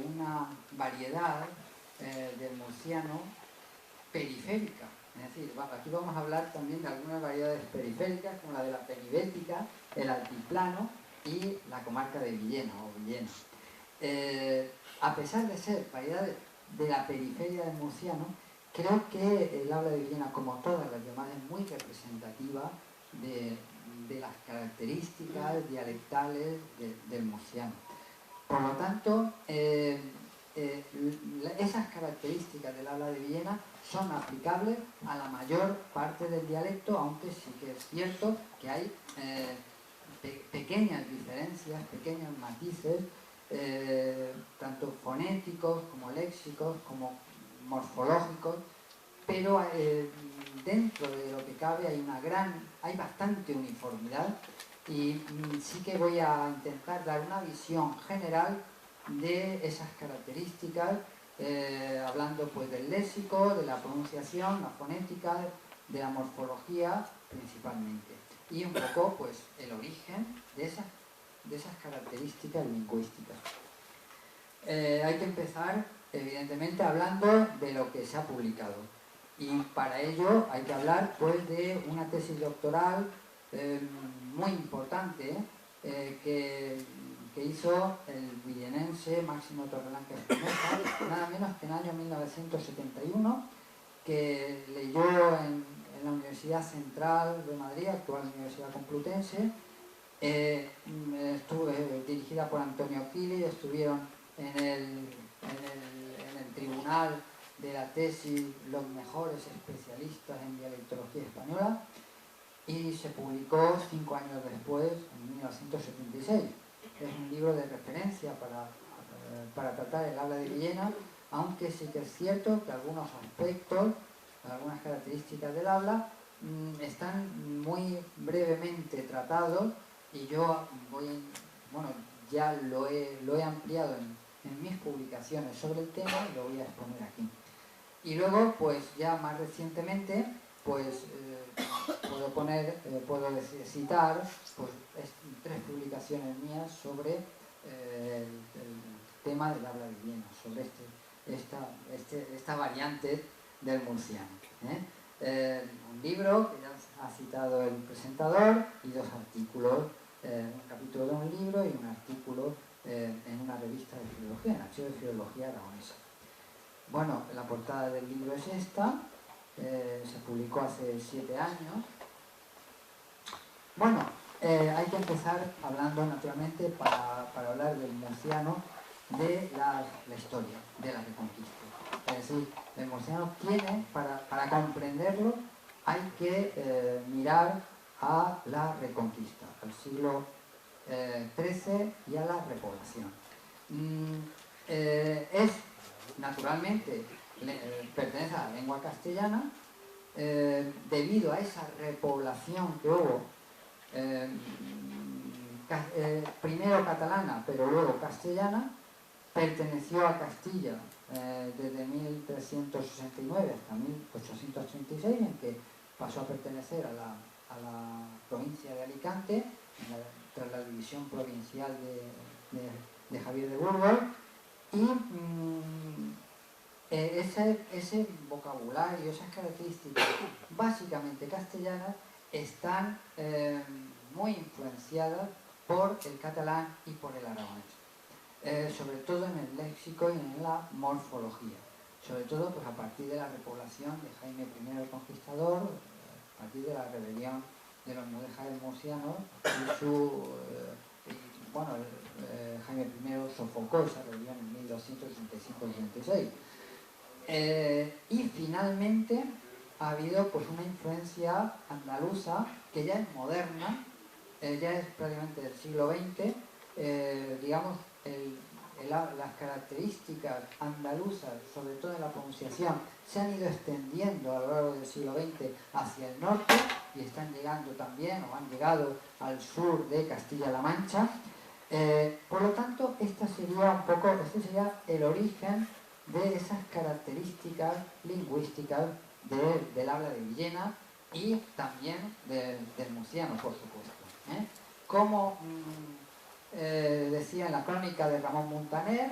una variedad del murciano periférica. Es decir, aquí vamos a hablar también de algunas variedades periféricas, como la de la penibética, el altiplano y la comarca de Villena o Villena. A pesar de ser variedades de la periferia del murciano, creo que el habla de Villena, como todas las demás, es muy representativa de las características dialectales del murciano. Por lo tanto, esas características del habla de Villena son aplicables a la mayor parte del dialecto, aunque sí que es cierto que hay pequeñas diferencias, pequeños matices, tanto fonéticos como léxicos, como morfológicos, pero dentro de lo que cabe hay bastante uniformidad, y sí que voy a intentar dar una visión general de esas características, hablando pues del léxico, de la pronunciación, la fonética, de la morfología principalmente, y un poco pues el origen de esas características lingüísticas. Hay que empezar evidentemente hablando de lo que se ha publicado, y para ello hay que hablar pues de una tesis doctoral muy importante que hizo el villenense Máximo Torreblanca Espinosa, nada menos que en el año 1971, que leyó en la Universidad Central de Madrid, actual Universidad Complutense. Estuvo dirigida por Antonio Quili, estuvieron en el tribunal de la tesis los mejores especialistas en dialectología española, y se publicó 5 años después, en 1976. Es un libro de referencia para tratar el habla de Villena, aunque sí que es cierto que algunos aspectos, algunas características del habla están muy brevemente tratados, y yo ya lo he ampliado en mis publicaciones sobre el tema y lo voy a exponer aquí. Y luego, pues ya más recientemente, pues puedo citar pues, 3 publicaciones mías sobre el tema del habla de Villena, sobre esta variante del murciano. Un libro que ya ha citado el presentador, y 2 artículos, un capítulo de un libro y un artículo en una revista de filología, en Archivo de Filología Aragonesa. Bueno, la portada del libro es esta, se publicó hace 7 años. Bueno, hay que empezar hablando naturalmente, para hablar del murciano, de la historia de la Reconquista. Es decir, el murciano tiene, para comprenderlo, hay que mirar a la Reconquista, al siglo XIII y a la repoblación. Naturalmente, pertenece a la lengua castellana, debido a esa repoblación que hubo, primero catalana, pero luego castellana. Perteneció a Castilla desde 1369 hasta 1836, en que pasó a pertenecer a la provincia de Alicante, tras la división provincial de Javier de Burgos. Y ese vocabulario, esas características básicamente castellanas, están muy influenciadas por el catalán y por el aragonés, sobre todo en el léxico y en la morfología, sobre todo pues, a partir de la repoblación de Jaime I el Conquistador, a partir de la rebelión de los mudéjares murcianos, Jaime I sofocó esa rebelión en 1265-66. Y finalmente ha habido pues una influencia andaluza que ya es moderna, ya es prácticamente del siglo XX. Digamos, las características andaluzas, sobre todo en la pronunciación, se han ido extendiendo a lo largo del siglo XX hacia el norte, y están llegando también, o han llegado al sur de Castilla-La Mancha. Por lo tanto, este sería el origen de esas características lingüísticas del habla de Villena, y también del murciano, por supuesto. Como decía en la crónica de Ramón Muntaner,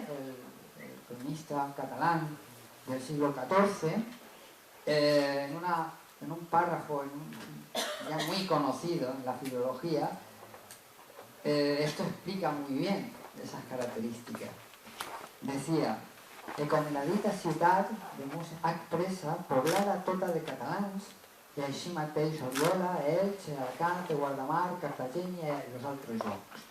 cronista catalán del siglo XIV, en un párrafo ya muy conocido en la filología, esto explica muy bien esas características. Decía: com la dita ciutat de Múrcia expressa poblada tota de catalans, i així mateix Oriola, Elx, Alacant, Guardamar, Cartagena i els altres llocs.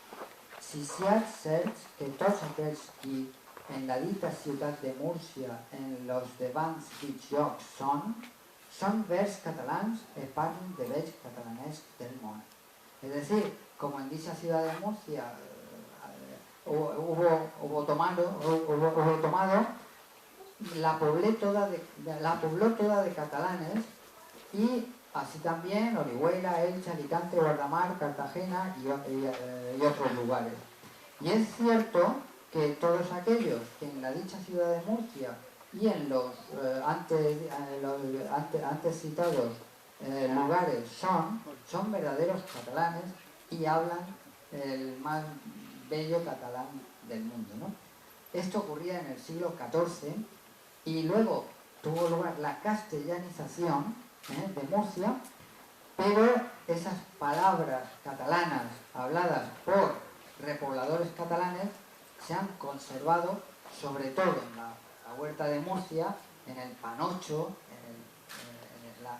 Sitiats certs que tots aquells qui en la dita ciutat de Múrcia en los devants dits llocs són vers catalans e parlen de veig catalanesc del món. Es decir, como en dicha ciudad de Murcia hubo tomado, la pobló toda de catalanes, y así también Orihuela, Elche, Alicante, Guardamar, Cartagena y otros lugares. Y es cierto que todos aquellos que en la dicha ciudad de Murcia y en los antes citados lugares son verdaderos catalanes y hablan el más bello catalán del mundo, ¿no? Esto ocurría en el siglo XIV y luego tuvo lugar la castellanización de Murcia, pero esas palabras catalanas habladas por repobladores catalanes se han conservado, sobre todo en la huerta de Murcia, en el panocho,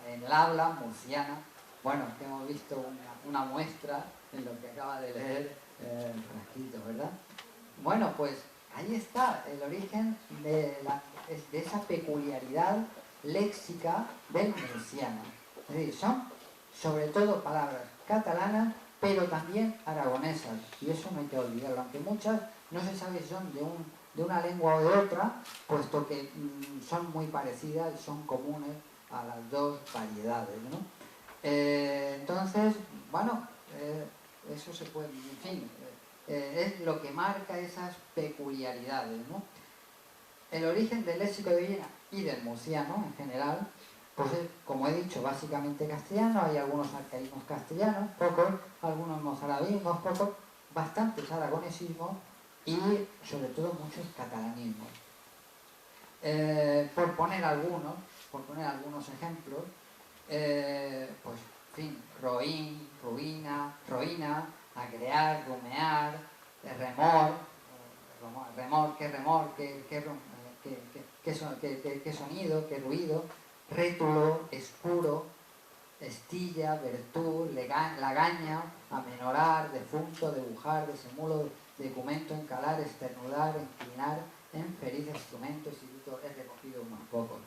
en el habla murciana. Bueno, que hemos visto una muestra en lo que acaba de leer el frasquito, ¿verdad? Bueno, pues ahí está el origen de esa peculiaridad léxica del murciano. Es decir, son sobre todo palabras catalanas, pero también aragonesas, y eso no hay que olvidarlo, aunque muchas no se sabe si son de una lengua o de otra, puesto que son muy parecidas y son comunes a las dos variedades, ¿no? Entonces, bueno, eso se puede, en fin, es lo que marca esas peculiaridades, ¿no? El origen del léxico de Viena y del murciano en general, pues es, como he dicho, básicamente castellano. Hay algunos arcaísmos castellanos, pocos, algunos mozarabismos, pocos, bastantes aragonesismos y sobre todo muchos catalanismos. Por poner algunos ejemplos, pues, en fin, roín, ruina, agrear, rumear, remor, qué sonido, qué ruido, rétulo, escuro, estilla, virtud, lagaña, amenorar, defunto, dibujar, desemulo, documento, encalar, esternudar, inclinar, feliz instrumento, instituto. He recogido unos pocos.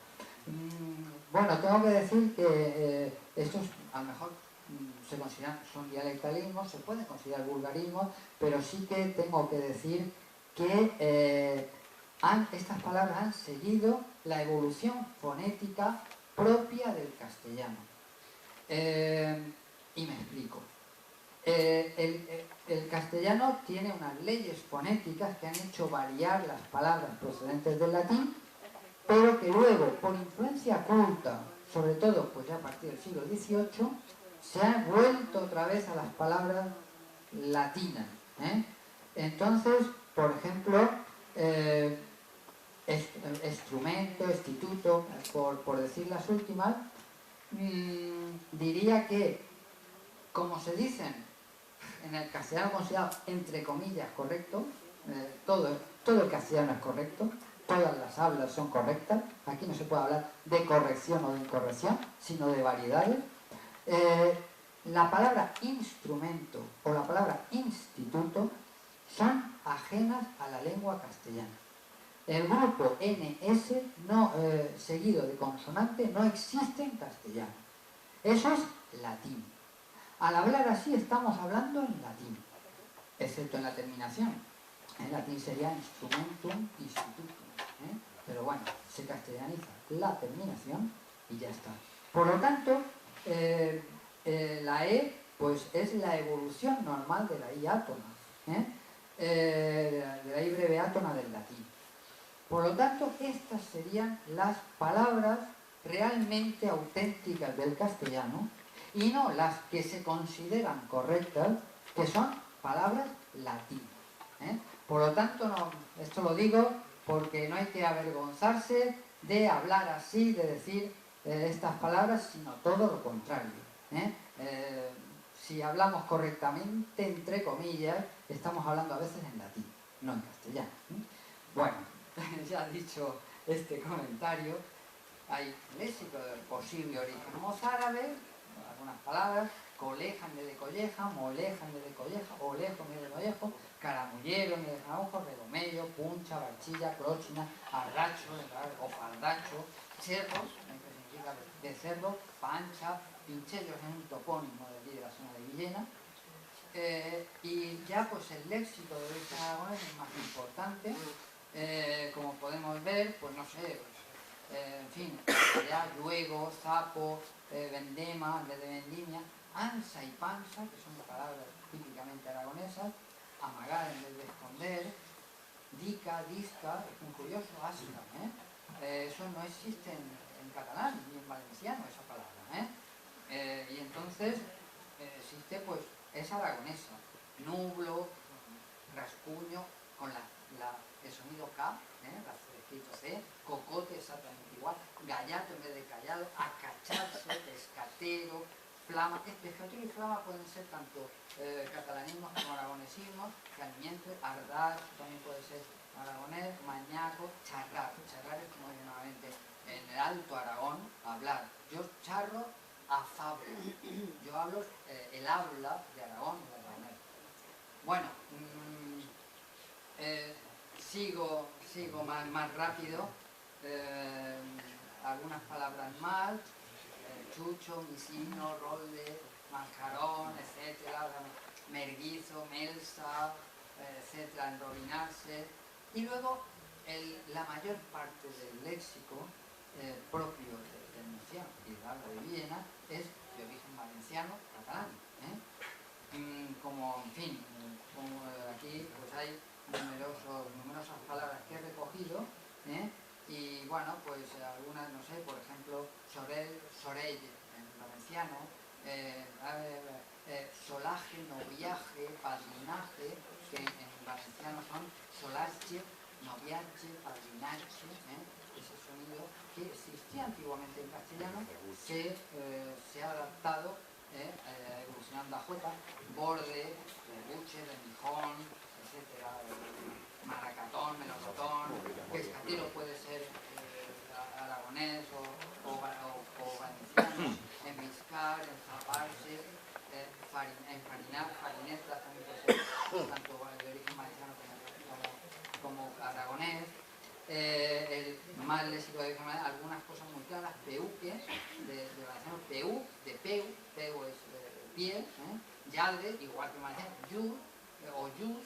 Bueno, tengo que decir que estos a lo mejor se consideran, son dialectalismos, se pueden considerar vulgarismos, pero sí que tengo que decir que estas palabras han seguido la evolución fonética propia del castellano. Y me explico. El castellano tiene unas leyes fonéticas que han hecho variar las palabras procedentes del latín, pero que luego, por influencia culta, sobre todo pues ya a partir del siglo XVIII, se han vuelto otra vez a las palabras latinas. Entonces, por ejemplo, instrumento, instituto, por decir las últimas, diría que, como se dicen en el castellano considerado entre comillas correcto, todo el castellano es correcto, todas las hablas son correctas, aquí no se puede hablar de corrección o de incorrección, sino de variedades. La palabra instrumento o la palabra instituto son ajenas a la lengua castellana. El grupo NS seguido de consonante no existe en castellano. Eso es latín. Al hablar así estamos hablando en latín, excepto en la terminación. En latín sería instrumentum, institutum. Pero bueno, se castellaniza la terminación y ya está. Por lo tanto, la E pues es la evolución normal de la I átona, de la I breve átona del latín. Por lo tanto, estas serían las palabras realmente auténticas del castellano y no las que se consideran correctas, que son palabras latinas. Por lo tanto, esto lo digo porque no hay que avergonzarse de hablar así, de decir estas palabras, sino todo lo contrario. Si hablamos correctamente, entre comillas, estamos hablando a veces en latín, no en castellano. Bueno, ya dicho este comentario, hay léxico de posible origen mozárabe, algunas palabras, coleja en vez de colleja, moleja en vez de colleja, olejo en vez de collejo, caramullero en vez de caramujo, redomello, puncha, barchilla, clochina, arracho o fardacho, cerros, que significa de cerro, pancha, Pinchellos es un topónimo de allí de la zona de Villena. Y ya pues el léxico de origen aragonés es más importante, como podemos ver, pues no sé, en fin, ya luego, zapo, vendema, en vez de vendimia, ansa y panza, que son palabras típicamente aragonesas, amagar en vez de esconder, dica, disca, es muy curioso, asca, eso no existe en catalán ni en valenciano, esa palabra, y entonces existe, pues, es aragonesa, nublo, rascuño, con el sonido K, escrito C, cocote exactamente igual, gallato en vez de callado, acacharse, pescatero, flama. Pescatero y flama pueden ser tanto catalanismos como aragonesismos, calimiento, ardaz, también puede ser aragonés, mañaco, charrar. Charrar es, como dice nuevamente, en el Alto Aragón, hablar. Yo charro afable. Yo hablo el habla de Aragón y de aragonés. Bueno, sigo más rápido. Algunas palabras más, chucho, misino, rolde, mascarón, etcétera, merguizo, melsa, etcétera, enrobinarse. Y luego la mayor parte del léxico propio del murciano y del habla de Villena es de origen valenciano, catalán. Como, en fin, como aquí pues hay numerosas palabras que he recogido, y bueno, pues algunas, no sé, por ejemplo, sorell en valenciano, solaje, noviaje, padrinaje, que en valenciano son solache, noviache, padrinache, ese sonido que existía antiguamente en castellano, se ha adaptado, evolucionando a jota, borde, buche, rendijón, etcétera, maracatón, melocotón, pescatero puede ser aragonés o valenciano, enviscar, enzaparse, enfarinar, farineta también puede ser tanto de origen valenciano como aragonés. El más léxico de origen valenciano, algunas cosas muy claras, peuque, de valenciano, peu es piel, yadre, igual que en valenciano, yu o yus,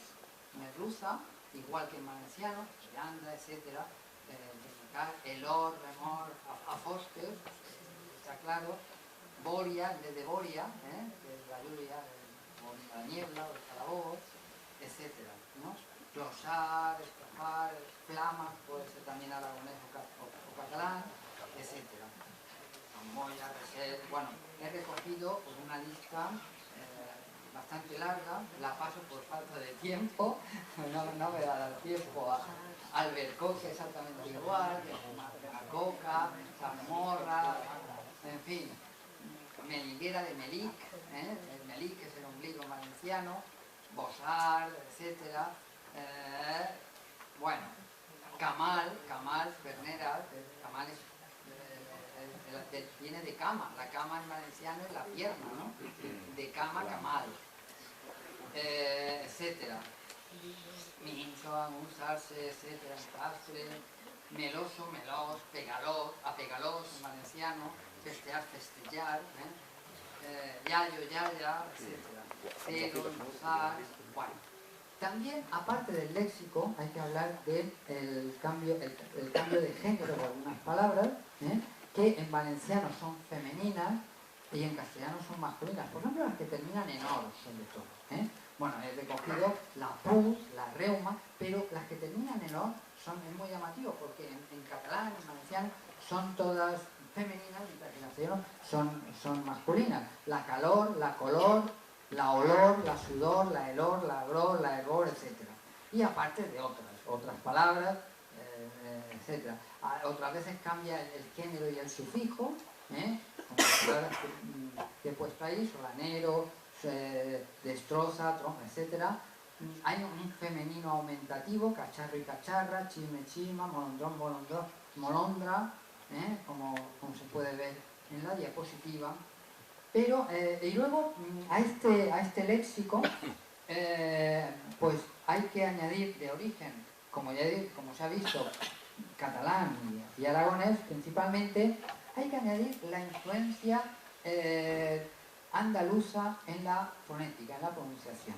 merluza, igual que en valenciano, llanda, etcétera, elor, remor, afostes, está claro, boria, en vez de boria, que es la lluvia, o la niebla, o el calabozo, etcétera, ¿no? Closar, estafar, flama, puede ser también aragonés o catalán, etcétera. Amboya, reset, bueno, he recogido pues, una lista bastante larga, la paso por falta de tiempo, no me da el tiempo a albercoque exactamente igual, a coca, zamorra, en fin, meliguera de melic, el melic es el ombligo valenciano, bosar, etcétera, bueno, camal, pernera, camal viene de cama, la cama en valenciano es la pierna, ¿no? De cama, camal, etcétera. Mincho, angusarse, etcétera, entastre, meloso, melos, pegalos, apegalos en valenciano, festear, festellar, yayo, yaya, etcétera. Cero, usar, bueno. También, aparte del léxico, hay que hablar del cambio de género de algunas palabras, que en valenciano son femeninas y en castellano son masculinas. Por ejemplo, las que terminan en or, sobre todo. Bueno, he recogido la pus, la reuma, pero las que terminan en or es muy llamativo porque en catalán, en valenciano, son todas femeninas, mientras que en castellano son masculinas. La calor, la color, la olor, la sudor, la elor, la gror, la ergor, etc. Y aparte de otras palabras, etc. Otras veces cambia el género y el sufijo, como las palabras que he puesto ahí, solanero, destroza, etc. Hay un femenino aumentativo, cacharro y cacharra, chisme, chisma, molondrón, molondra, como se puede ver en la diapositiva. Pero, y luego a este léxico, pues hay que añadir de origen, como se ha visto, catalán y aragonés principalmente, hay que añadir la influencia andaluza en la fonética, en la pronunciación.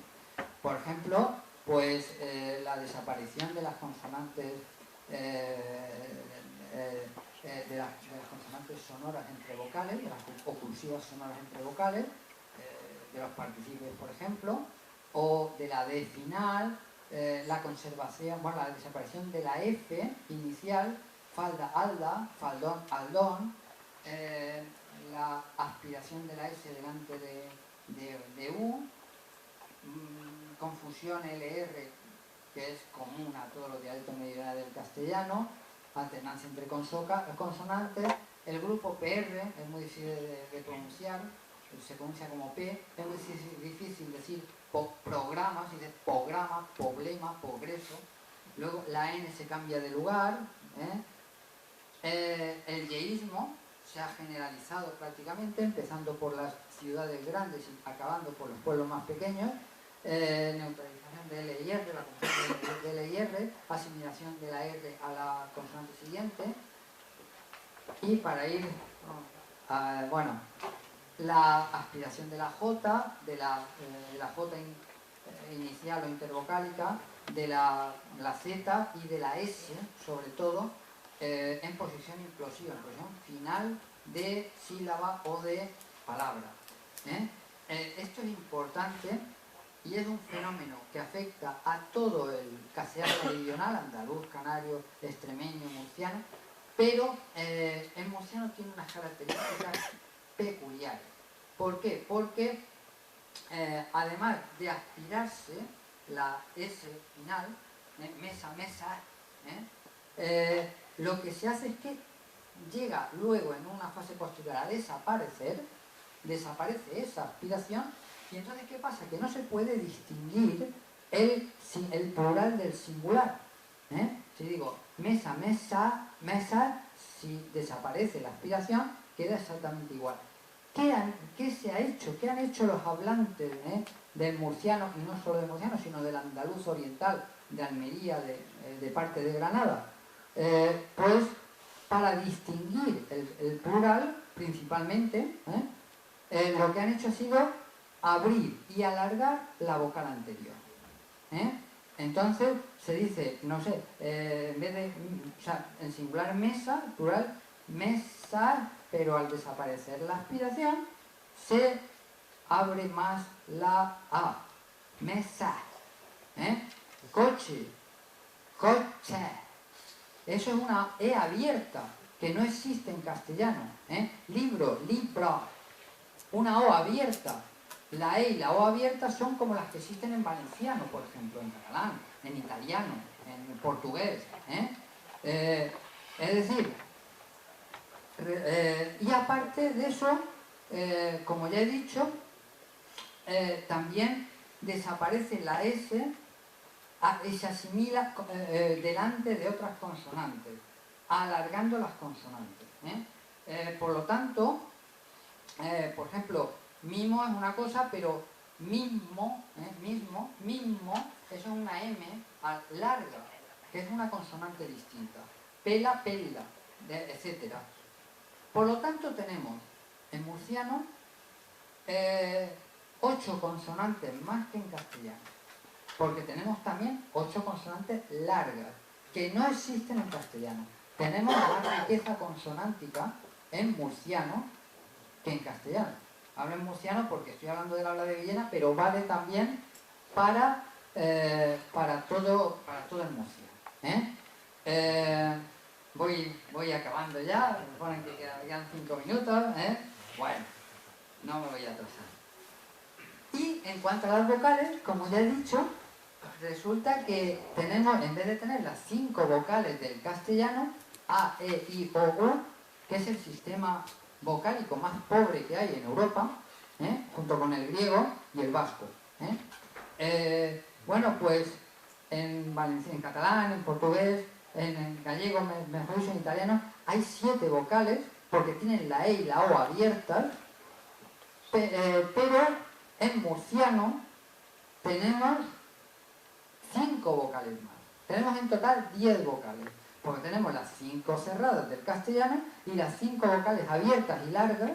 Por ejemplo, pues la desaparición de las consonantes de las consonantes sonoras entre vocales, de las oclusivas sonoras entre vocales, de los participios, por ejemplo, o de la D final, la conservación, bueno, la desaparición de la F inicial, falda, alda, faldón, aldón, la aspiración de la S delante de U, confusión LR, que es común a todos los dialectos meridionales del castellano, alternancia entre consonantes. El grupo PR es muy difícil de pronunciar, se pronuncia como P, es muy difícil decir programa, se dice programa, problema, progreso. Luego la N se cambia de lugar. El yeísmo se ha generalizado prácticamente, empezando por las ciudades grandes y acabando por los pueblos más pequeños. Neutralización de L y R, la conjunción de L y R, asimilación de la R a la consonante siguiente. Y para ir, bueno, la aspiración de la J, de la J inicial o intervocálica, de la Z y de la S, sobre todo, en posición implosiva, en posición final de sílaba o de palabra. Esto es importante y es un fenómeno que afecta a todo el castellano meridional, andaluz, canario, extremeño, murciano, pero el murciano tiene unas características peculiares. ¿Por qué? Porque además de aspirarse la S final, mesa, lo que se hace es que llega luego en una fase posterior a desaparecer, desaparece esa aspiración, y entonces ¿qué pasa? Que no se puede distinguir el plural del singular. Si digo mesa, si desaparece la aspiración, queda exactamente igual. ¿Qué se ha hecho? ¿Qué han hecho los hablantes del murciano, y no solo del murciano, sino del andaluz oriental, de Almería, de parte de Granada? Pues para distinguir el plural, principalmente, lo que han hecho ha sido abrir y alargar la vocal anterior. Entonces se dice, no sé, en vez de, o sea, en singular mesa, plural, mesa, pero al desaparecer la aspiración, se abre más la A. Mesa. Coche. Coche. Eso es una E abierta, que no existe en castellano. Libro, libro. Una O abierta. La E y la O abierta son como las que existen en valenciano, por ejemplo, en catalán, en italiano, en portugués. Es decir, y aparte de eso, como ya he dicho, también desaparece la S y se asimila delante de otras consonantes, alargando las consonantes. Por lo tanto, por ejemplo, mimo es una cosa, pero mismo, eso es una M larga, que es una consonante distinta. Pela, pela, etc. Por lo tanto, tenemos en murciano 8 consonantes más que en castellano, porque tenemos también 8 consonantes largas, que no existen en castellano. Tenemos más riqueza consonántica en murciano que en castellano. Hablo en murciano porque estoy hablando del habla de Villena, pero vale también para todo el murciano. Voy acabando ya, me ponen que quedan 5 minutos. Bueno, no me voy a atrasar. Y en cuanto a las vocales, como ya he dicho, resulta que tenemos, en vez de tener las 5 vocales del castellano, A, E, I, O, U, que es el sistema vocálico más pobre que hay en Europa, junto con el griego y el vasco. Bueno, pues en catalán, en portugués, en gallego, mejor dicho en italiano, hay 7 vocales porque tienen la E y la O abiertas, pero en murciano tenemos 5 vocales más. Tenemos en total 10 vocales, porque tenemos las 5 cerradas del castellano y las 5 vocales abiertas y largas,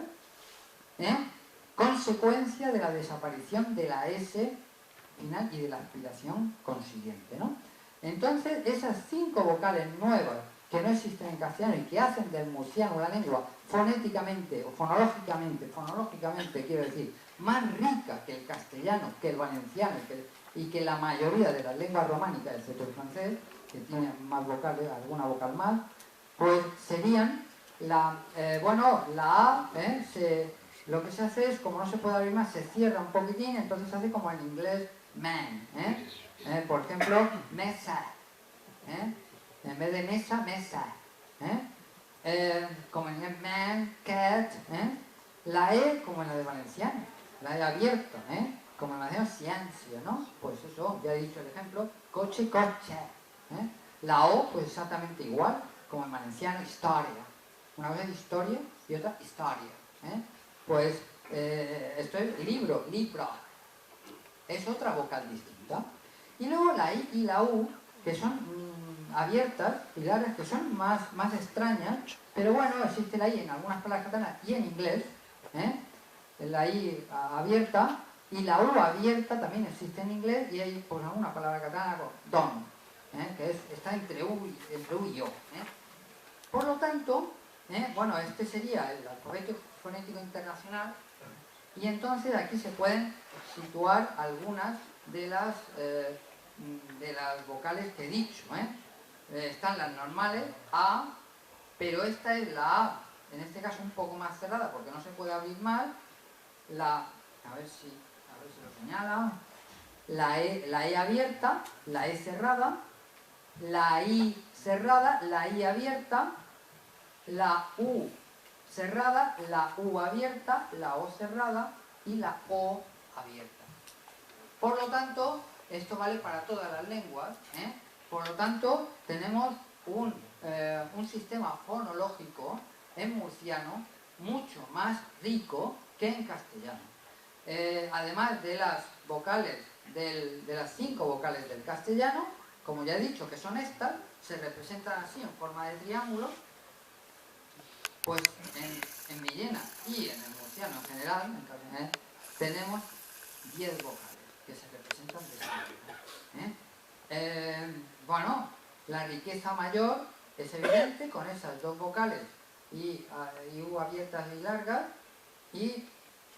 consecuencia de la desaparición de la S final y de la aspiración consiguiente, ¿no? Entonces, esas 5 vocales nuevas que no existen en castellano y que hacen del murciano una lengua fonéticamente o fonológicamente quiero decir, más rica que el castellano, que el valenciano y que la mayoría de las lenguas románicas, excepto el francés, que tiene más vocales, alguna vocal más, pues serían la A, lo que se hace es, como no se puede abrir más, se cierra un poquitín, entonces se hace como en inglés man, por ejemplo, mesa, en vez de mesa, mesa, como en inglés man, cat, la E como en la de valenciano, la E abierta, como en la de ciencia, ¿no? Pues eso, ya he dicho el ejemplo, coche, coche, la O, pues exactamente igual, como en valenciano, historia, una cosa es historia y otra historia, pues esto es libro, libro, es otra vocal distinta. Y luego la I y la U, que son abiertas y largas, que son más extrañas, pero bueno, existe la I en algunas palabras catalanas y en inglés, la I abierta, y la U abierta también existe en inglés, y hay pues alguna palabra catalana como don, que está entre U y yo. Por lo tanto, bueno, este sería el alfabeto fonético internacional, y entonces aquí se pueden situar algunas de las vocales que he dicho. Están las normales, A, pero esta es la A, en este caso un poco más cerrada porque no se puede abrir mal. A ver si lo señala. La E abierta, la E cerrada, la I cerrada, la I abierta, la U cerrada, la U abierta, la O cerrada y la O abierta. Por lo tanto, esto vale para todas las lenguas, por lo tanto, tenemos un sistema fonológico en murciano mucho más rico que en castellano. Además de las vocales, de las 5 vocales del castellano, como ya he dicho que son estas, se representan así en forma de triángulo, pues en Villena y en el murciano en general, tenemos 10 vocales que se representan de esta manera. Bueno, la riqueza mayor es evidente con esas 2 vocales y U abiertas y largas, y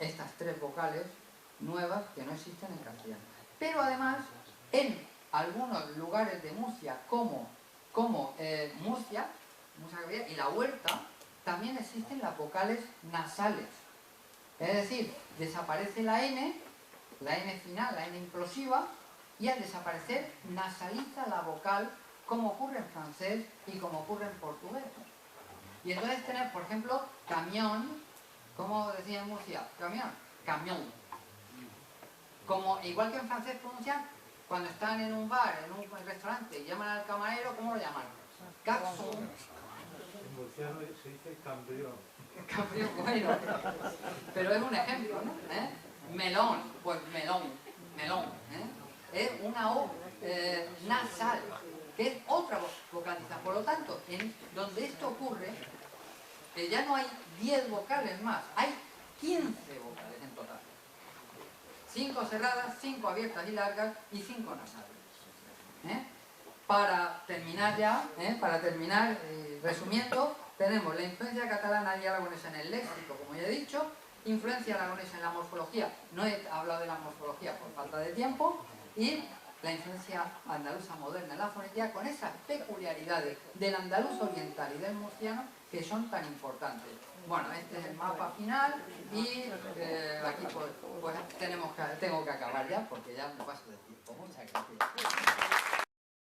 estas 3 vocales nuevas que no existen en castellano. Pero además, en algunos lugares de Murcia, como Murcia y la Huerta, también existen las vocales nasales. Es decir, desaparece la N final, la N implosiva, y al desaparecer nasaliza la vocal, como ocurre en francés y como ocurre en portugués. Y entonces tenemos, por ejemplo, camión, como decía en Murcia, camión. Como, igual que en francés pronuncian, cuando están en un bar, en un restaurante, y llaman al camarero, ¿cómo lo llaman? Garçon. En murciano se dice cambrión. Cambrión, bueno, pero es un ejemplo, ¿no? Melón, pues melón. Es una O nasal, que es otra vocalización. Por lo tanto, donde esto ocurre, ya no hay 10 vocales más, hay 15 vocales en total. 5 cerradas, 5 abiertas y largas y 5 nasales. Para terminar ya, resumiendo, tenemos la influencia catalana y aragonesa en el léxico, como ya he dicho, influencia aragonesa en la morfología, no he hablado de la morfología por falta de tiempo, y la influencia andaluza moderna en la fonética, con esas peculiaridades del andaluz oriental y del murciano que son tan importantes. Bueno, este es el mapa final, y aquí pues tengo que acabar ya porque ya me paso de tiempo. Muchas gracias.